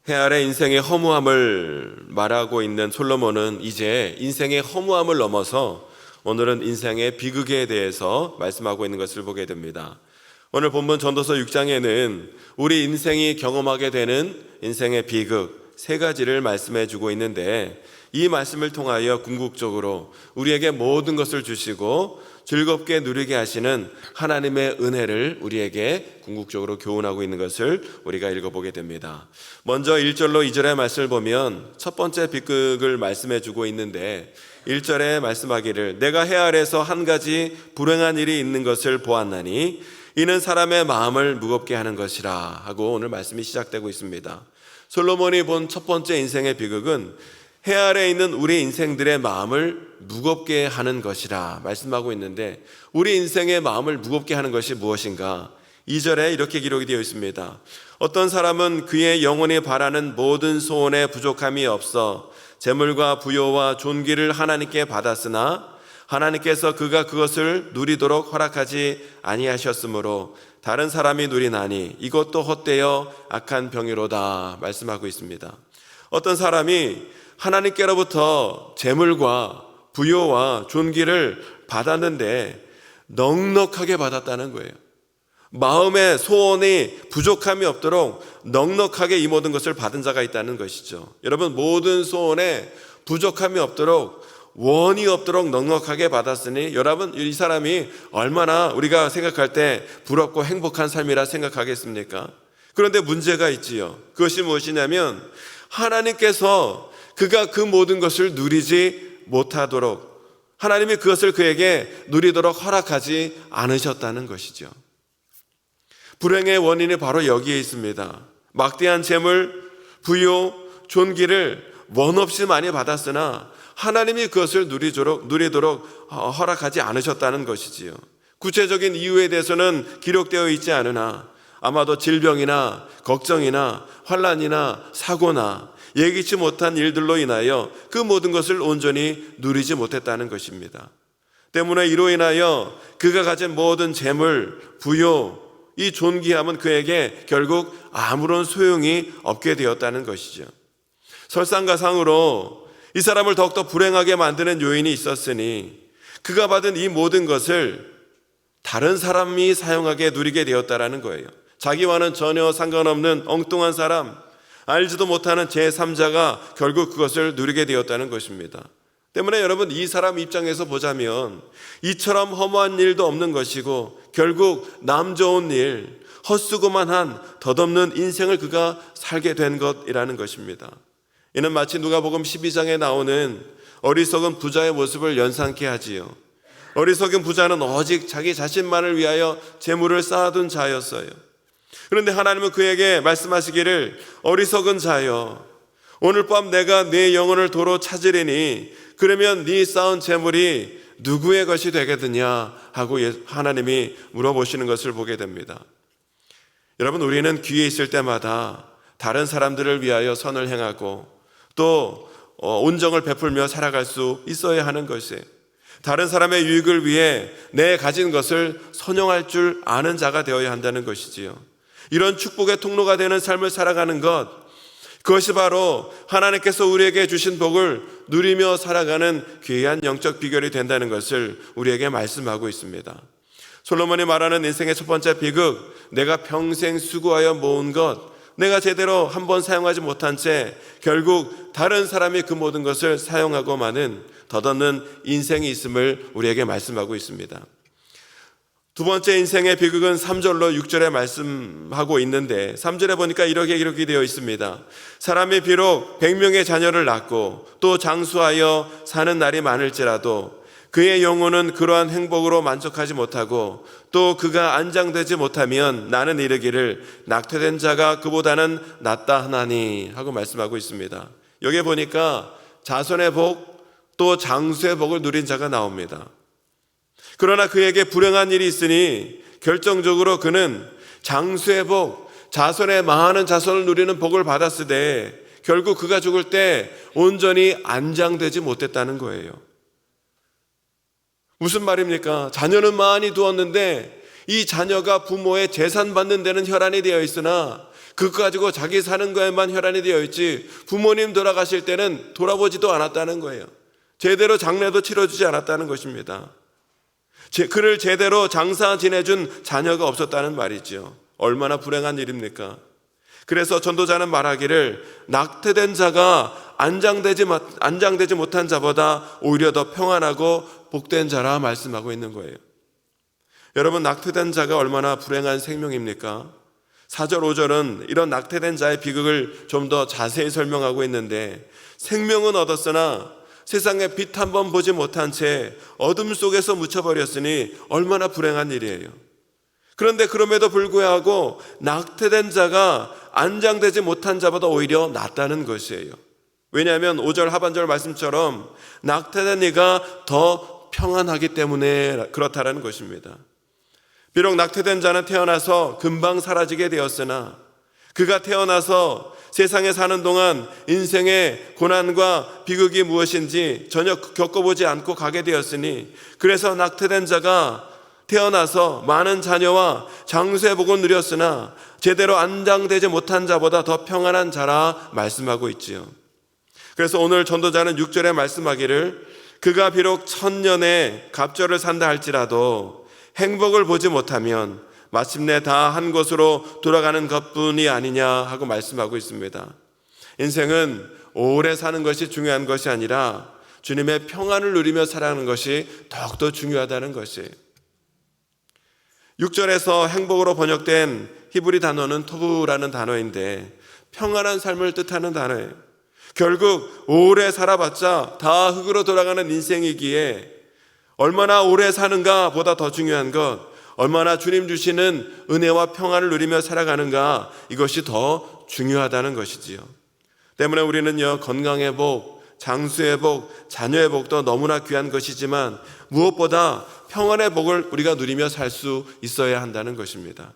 해 아래 인생의 허무함을 말하고 있는 솔로몬은 이제 인생의 허무함을 넘어서 오늘은 인생의 비극에 대해서 말씀하고 있는 것을 보게 됩니다. 오늘 본문 전도서 6장에는 우리 인생이 경험하게 되는 인생의 비극 세 가지를 말씀해 주고 있는데, 이 말씀을 통하여 궁극적으로 우리에게 모든 것을 주시고 즐겁게 누리게 하시는 하나님의 은혜를 우리에게 궁극적으로 교훈하고 있는 것을 우리가 읽어보게 됩니다. 먼저 1절로 2절의 말씀을 보면 첫 번째 비극을 말씀해 주고 있는데, 1절에 말씀하기를 내가 해 아래에서 한 가지 불행한 일이 있는 것을 보았나니 이는 사람의 마음을 무겁게 하는 것이라 하고 오늘 말씀이 시작되고 있습니다. 솔로몬이 본 첫 번째 인생의 비극은 해 아래에 있는 우리 인생들의 마음을 무겁게 하는 것이라 말씀하고 있는데, 우리 인생의 마음을 무겁게 하는 것이 무엇인가? 2절에 이렇게 기록이 되어 있습니다. 어떤 사람은 그의 영혼이 바라는 모든 소원에 부족함이 없어 재물과 부요와 존귀를 하나님께 받았으나 하나님께서 그가 그것을 누리도록 허락하지 아니하셨으므로 다른 사람이 누리나니 이것도 헛되어 악한 병이로다 말씀하고 있습니다. 어떤 사람이 하나님께로부터 재물과 부요와 존귀를 받았는데 넉넉하게 받았다는 거예요. 마음의 소원이 부족함이 없도록 넉넉하게 이 모든 것을 받은 자가 있다는 것이죠. 여러분, 모든 소원에 부족함이 없도록, 원이 없도록 넉넉하게 받았으니 여러분, 이 사람이 얼마나 우리가 생각할 때 부럽고 행복한 삶이라 생각하겠습니까? 그런데 문제가 있지요. 그것이 무엇이냐면 하나님께서 그가 그 모든 것을 누리지 못하도록, 하나님이 그것을 그에게 누리도록 허락하지 않으셨다는 것이죠. 불행의 원인이 바로 여기에 있습니다. 막대한 재물, 부요, 존귀를 원 없이 많이 받았으나 하나님이 그것을 누리도록 허락하지 않으셨다는 것이지요. 구체적인 이유에 대해서는 기록되어 있지 않으나 아마도 질병이나 걱정이나 환난이나 사고나 예기치 못한 일들로 인하여 그 모든 것을 온전히 누리지 못했다는 것입니다. 때문에 이로 인하여 그가 가진 모든 재물, 부요, 이 존귀함은 그에게 결국 아무런 소용이 없게 되었다는 것이죠. 설상가상으로 이 사람을 더욱더 불행하게 만드는 요인이 있었으니 그가 받은 이 모든 것을 다른 사람이 사용하게 누리게 되었다는 거예요. 자기와는 전혀 상관없는 엉뚱한 사람, 알지도 못하는 제3자가 결국 그것을 누리게 되었다는 것입니다. 때문에 여러분, 이 사람 입장에서 보자면 이처럼 허무한 일도 없는 것이고 결국 남 좋은 일, 헛수고만 한 덧없는 인생을 그가 살게 된 것이라는 것입니다. 이는 마치 누가복음 12장에 나오는 어리석은 부자의 모습을 연상케 하지요. 어리석은 부자는 오직 자기 자신만을 위하여 재물을 쌓아둔 자였어요. 그런데 하나님은 그에게 말씀하시기를 어리석은 자여, 오늘 밤 내가 네 영혼을 도로 찾으리니 그러면 네 쌓은 재물이 누구의 것이 되겠느냐 하고 하나님이 물어보시는 것을 보게 됩니다. 여러분, 우리는 귀에 있을 때마다 다른 사람들을 위하여 선을 행하고 또 온정을 베풀며 살아갈 수 있어야 하는 것이에요. 다른 사람의 유익을 위해 내 가진 것을 선용할 줄 아는 자가 되어야 한다는 것이지요. 이런 축복의 통로가 되는 삶을 살아가는 것, 그것이 바로 하나님께서 우리에게 주신 복을 누리며 살아가는 귀한 영적 비결이 된다는 것을 우리에게 말씀하고 있습니다. 솔로몬이 말하는 인생의 첫 번째 비극, 내가 평생 수고하여 모은 것, 내가 제대로 한번 사용하지 못한 채 결국 다른 사람이 그 모든 것을 사용하고 마는 덧없는 인생이 있음을 우리에게 말씀하고 있습니다. 두 번째 인생의 비극은 3절로 6절에 말씀하고 있는데, 3절에 보니까 이렇게 기록이 되어 있습니다. 사람이 비록 100명의 자녀를 낳고 또 장수하여 사는 날이 많을지라도 그의 영혼은 그러한 행복으로 만족하지 못하고 또 그가 안장되지 못하면 나는 이르기를 낙태된 자가 그보다는 낫다 하나니 하고 말씀하고 있습니다. 여기에 보니까 자손의 복 또 장수의 복을 누린 자가 나옵니다. 그러나 그에게 불행한 일이 있으니 결정적으로 그는 장수의 복, 자손의 많은 자손을 누리는 복을 받았으되 결국 그가 죽을 때 온전히 안장되지 못했다는 거예요. 무슨 말입니까? 자녀는 많이 두었는데 이 자녀가 부모의 재산 받는 데는 혈안이 되어 있으나 그거 가지고 자기 사는 거에만 혈안이 되어 있지 부모님 돌아가실 때는 돌아보지도 않았다는 거예요. 제대로 장례도 치러주지 않았다는 것입니다. 그를 제대로 장사 지내준 자녀가 없었다는 말이죠. 얼마나 불행한 일입니까? 그래서 전도자는 말하기를 낙태된 자가 안장되지 못한 자보다 오히려 더 평안하고 복된 자라 말씀하고 있는 거예요. 여러분, 낙태된 자가 얼마나 불행한 생명입니까? 4절 5절은 이런 낙태된 자의 비극을 좀 더 자세히 설명하고 있는데, 생명은 얻었으나 세상에 빛 한 번 보지 못한 채 어둠 속에서 묻혀버렸으니 얼마나 불행한 일이에요. 그런데 그럼에도 불구하고 낙태된 자가 안장되지 못한 자보다 오히려 낫다는 것이에요. 왜냐하면 5절 하반절 말씀처럼 낙태된 이가 더 평안하기 때문에 그렇다는 것입니다. 비록 낙태된 자는 태어나서 금방 사라지게 되었으나 그가 태어나서 세상에 사는 동안 인생의 고난과 비극이 무엇인지 전혀 겪어보지 않고 가게 되었으니, 그래서 낙태된 자가 태어나서 많은 자녀와 장수의 복을 누렸으나 제대로 안장되지 못한 자보다 더 평안한 자라 말씀하고 있지요. 그래서 오늘 전도자는 6절에 말씀하기를 그가 비록 1000년의 갑절을 산다 할지라도 행복을 보지 못하면 마침내 다 한 곳으로 돌아가는 것뿐이 아니냐 하고 말씀하고 있습니다. 인생은 오래 사는 것이 중요한 것이 아니라 주님의 평안을 누리며 살아가는 것이 더욱더 중요하다는 것이에요. 6절에서 행복으로 번역된 히브리 단어는 토브라는 단어인데 평안한 삶을 뜻하는 단어예요. 결국 오래 살아봤자 다 흙으로 돌아가는 인생이기에 얼마나 오래 사는가 보다 더 중요한 것, 얼마나 주님 주시는 은혜와 평안을 누리며 살아가는가, 이것이 더 중요하다는 것이지요. 때문에 우리는요, 건강의 복, 장수의 복, 자녀의 복도 너무나 귀한 것이지만 무엇보다 평안의 복을 우리가 누리며 살 수 있어야 한다는 것입니다.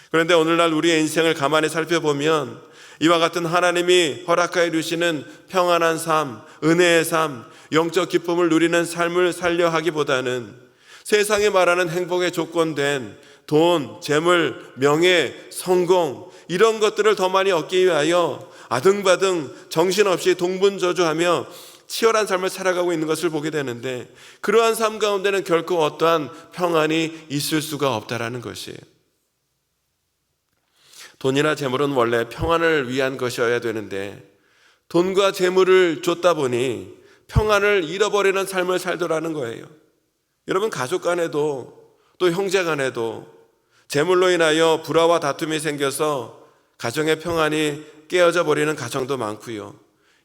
그런데 오늘날 우리의 인생을 가만히 살펴보면 이와 같은 하나님이 허락하여 주시는 평안한 삶, 은혜의 삶, 영적 기쁨을 누리는 삶을 살려 하기보다는 세상이 말하는 행복의 조건된 돈, 재물, 명예, 성공, 이런 것들을 더 많이 얻기 위하여 아등바등 정신없이 동분저주하며 치열한 삶을 살아가고 있는 것을 보게 되는데, 그러한 삶 가운데는 결코 어떠한 평안이 있을 수가 없다라는 것이에요. 돈이나 재물은 원래 평안을 위한 것이어야 되는데 돈과 재물을 줬다 보니 평안을 잃어버리는 삶을 살더라는 거예요. 여러분, 가족 간에도 또 형제 간에도 재물로 인하여 불화와 다툼이 생겨서 가정의 평안이 깨어져 버리는 가정도 많고요.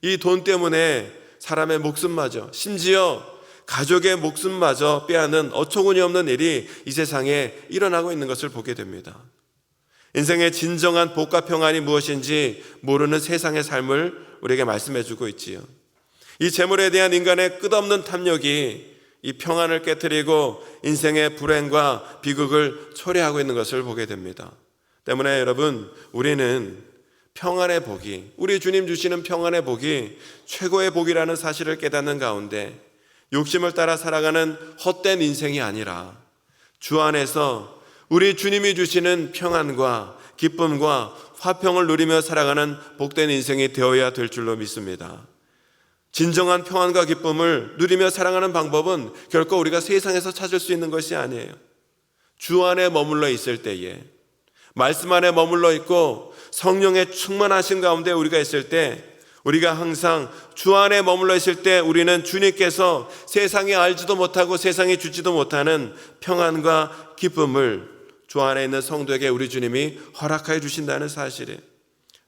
이 돈 때문에 사람의 목숨마저, 심지어 가족의 목숨마저 빼앗는 어처구니 없는 일이 이 세상에 일어나고 있는 것을 보게 됩니다. 인생의 진정한 복과 평안이 무엇인지 모르는 세상의 삶을 우리에게 말씀해 주고 있지요. 이 재물에 대한 인간의 끝없는 탐욕이 이 평안을 깨트리고 인생의 불행과 비극을 초래하고 있는 것을 보게 됩니다. 때문에 여러분, 우리는 평안의 복이, 우리 주님 주시는 평안의 복이 최고의 복이라는 사실을 깨닫는 가운데 욕심을 따라 살아가는 헛된 인생이 아니라 주 안에서 우리 주님이 주시는 평안과 기쁨과 화평을 누리며 살아가는 복된 인생이 되어야 될 줄로 믿습니다. 진정한 평안과 기쁨을 누리며 살아가는 방법은 결코 우리가 세상에서 찾을 수 있는 것이 아니에요. 주 안에 머물러 있을 때에, 말씀 안에 머물러 있고 성령의 충만하신 가운데 우리가 있을 때, 우리가 항상 주 안에 머물러 있을 때 우리는 주님께서 세상이 알지도 못하고 세상이 주지도 못하는 평안과 기쁨을 주 안에 있는 성도에게 우리 주님이 허락하여 주신다는 사실이에요.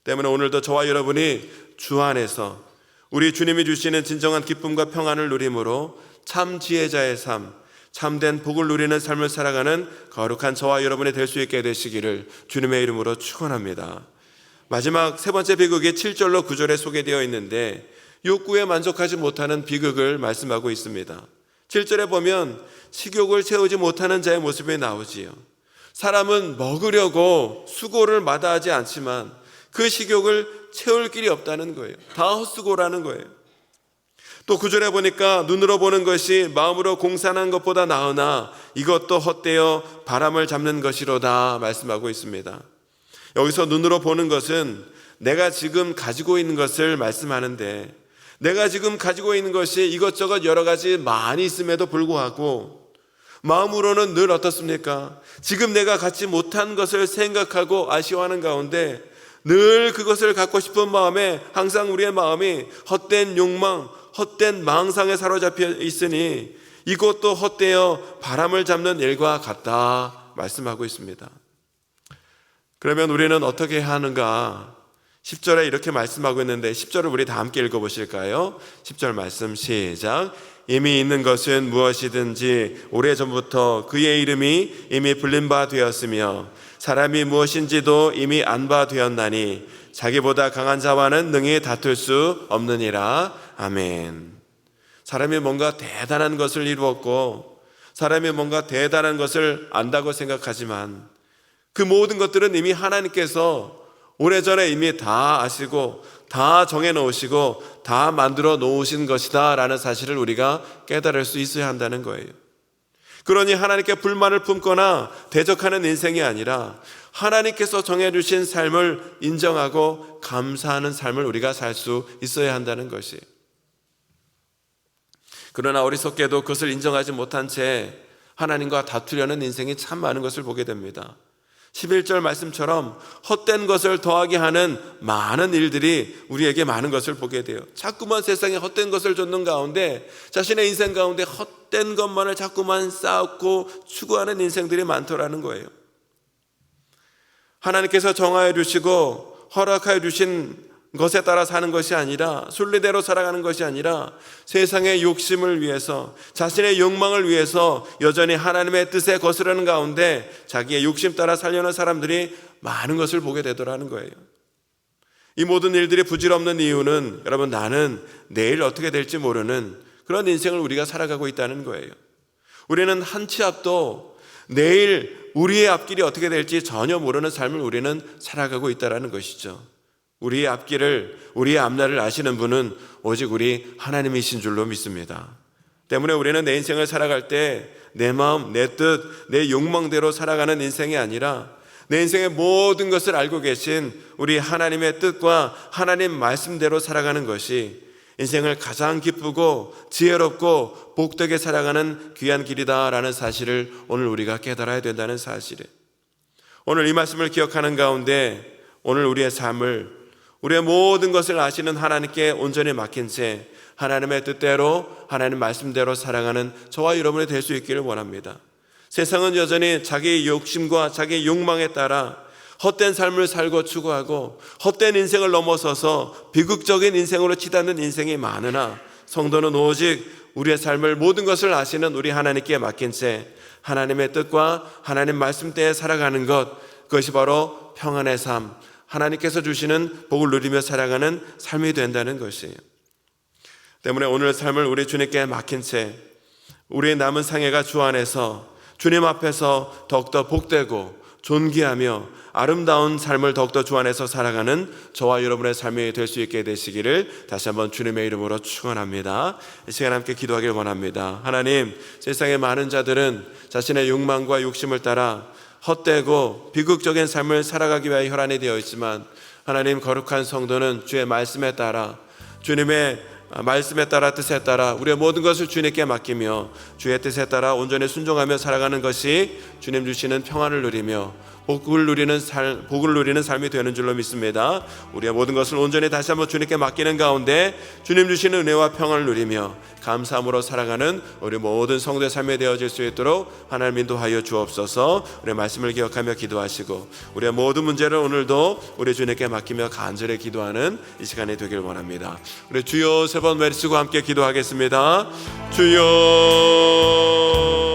때문에 오늘도 저와 여러분이 주 안에서 우리 주님이 주시는 진정한 기쁨과 평안을 누림으로 참 지혜자의 삶, 참된 복을 누리는 삶을 살아가는 거룩한 저와 여러분이 될 수 있게 되시기를 주님의 이름으로 축원합니다. 마지막 세 번째 비극이 7절로 9절에 소개되어 있는데 욕구에 만족하지 못하는 비극을 말씀하고 있습니다. 7절에 보면 식욕을 채우지 못하는 자의 모습이 나오지요. 사람은 먹으려고 수고를 마다하지 않지만 그 식욕을 채울 길이 없다는 거예요. 다 헛수고라는 거예요. 또 9절에 보니까 눈으로 보는 것이 마음으로 공산한 것보다 나으나 이것도 헛되어 바람을 잡는 것이로다 말씀하고 있습니다. 여기서 눈으로 보는 것은 내가 지금 가지고 있는 것을 말씀하는데, 내가 지금 가지고 있는 것이 이것저것 여러 가지 많이 있음에도 불구하고 마음으로는 늘 어떻습니까? 지금 내가 갖지 못한 것을 생각하고 아쉬워하는 가운데 늘 그것을 갖고 싶은 마음에 항상 우리의 마음이 헛된 욕망, 헛된 망상에 사로잡혀 있으니 이것도 헛되어 바람을 잡는 일과 같다 말씀하고 있습니다. 그러면 우리는 어떻게 해야 하는가? 10절에 이렇게 말씀하고 있는데 10절을 우리 다 함께 읽어보실까요? 10절 말씀 시작. 이미 있는 것은 무엇이든지 오래전부터 그의 이름이 이미 불린 바 되었으며 사람이 무엇인지도 이미 안 바 되었나니 자기보다 강한 자와는 능히 다툴 수 없느니라. 아멘. 사람이 뭔가 대단한 것을 이루었고 사람이 뭔가 대단한 것을 안다고 생각하지만 그 모든 것들은 이미 하나님께서 오래전에 이미 다 아시고 다 정해놓으시고 다 만들어 놓으신 것이다 라는 사실을 우리가 깨달을 수 있어야 한다는 거예요. 그러니 하나님께 불만을 품거나 대적하는 인생이 아니라 하나님께서 정해주신 삶을 인정하고 감사하는 삶을 우리가 살 수 있어야 한다는 것이에요. 그러나 어리석게도 그것을 인정하지 못한 채 하나님과 다투려는 인생이 참 많은 것을 보게 됩니다. 11절 말씀처럼 헛된 것을 더하게 하는 많은 일들이 우리에게 많은 것을 보게 돼요. 자꾸만 세상에 헛된 것을 쫓는 가운데 자신의 인생 가운데 헛된 것만을 자꾸만 쌓고 추구하는 인생들이 많더라는 거예요. 하나님께서 정하여 주시고 허락하여 주신 것에 따라 사는 것이 아니라, 순리대로 살아가는 것이 아니라 세상의 욕심을 위해서, 자신의 욕망을 위해서 여전히 하나님의 뜻에 거스르는 가운데 자기의 욕심 따라 살려는 사람들이 많은 것을 보게 되더라는 거예요. 이 모든 일들이 부질없는 이유는 여러분, 나는 내일 어떻게 될지 모르는 그런 인생을 우리가 살아가고 있다는 거예요. 우리는 한 치 앞도 내일 우리의 앞길이 어떻게 될지 전혀 모르는 삶을 우리는 살아가고 있다는 것이죠. 우리의 앞길을, 우리의 앞날을 아시는 분은 오직 우리 하나님이신 줄로 믿습니다. 때문에 우리는 내 인생을 살아갈 때 내 마음, 내 뜻, 내 욕망대로 살아가는 인생이 아니라 내 인생의 모든 것을 알고 계신 우리 하나님의 뜻과 하나님 말씀대로 살아가는 것이 인생을 가장 기쁘고 지혜롭고 복되게 살아가는 귀한 길이다라는 사실을 오늘 우리가 깨달아야 된다는 사실이에요. 오늘 이 말씀을 기억하는 가운데 오늘 우리의 삶을, 우리의 모든 것을 아시는 하나님께 온전히 맡긴 채 하나님의 뜻대로, 하나님 말씀대로 살아가는 저와 여러분이 될 수 있기를 원합니다. 세상은 여전히 자기 욕심과 자기 욕망에 따라 헛된 삶을 살고 추구하고 헛된 인생을 넘어서서 비극적인 인생으로 치닫는 인생이 많으나, 성도는 오직 우리의 삶을, 모든 것을 아시는 우리 하나님께 맡긴 채 하나님의 뜻과 하나님 말씀대에 살아가는 것, 그것이 바로 평안의 삶, 하나님께서 주시는 복을 누리며 살아가는 삶이 된다는 것이에요. 때문에 오늘 삶을 우리 주님께 맡긴 채 우리의 남은 생애가 주 안에서 주님 앞에서 더욱더 복되고 존귀하며 아름다운 삶을 더욱더 주 안에서 살아가는 저와 여러분의 삶이 될 수 있게 되시기를 다시 한번 주님의 이름으로 축원합니다. 이 시간 함께 기도하길 원합니다. 하나님, 세상의 많은 자들은 자신의 욕망과 욕심을 따라 헛되고 비극적인 삶을 살아가기 위하여 혈안이 되어 있지만, 하나님, 거룩한 성도는 주의 말씀에 따라, 주님의 말씀에 따라, 뜻에 따라 우리의 모든 것을 주님께 맡기며 주의 뜻에 따라 온전히 순종하며 살아가는 것이 주님 주시는 평안을 누리며 복을 누리는 삶이 되는 줄로 믿습니다. 우리의 모든 것을 온전히 다시 한번 주님께 맡기는 가운데 주님 주시는 은혜와 평안을 누리며 감사함으로 살아가는 우리 모든 성도의 삶이 되어질 수 있도록 하나님 인도하여 주옵소서. 우리의 말씀을 기억하며 기도하시고 우리의 모든 문제를 오늘도 우리 주님께 맡기며 간절히 기도하는 이 시간이 되길 원합니다. 우리 주여 세 번 외치고 함께 기도하겠습니다. 주여.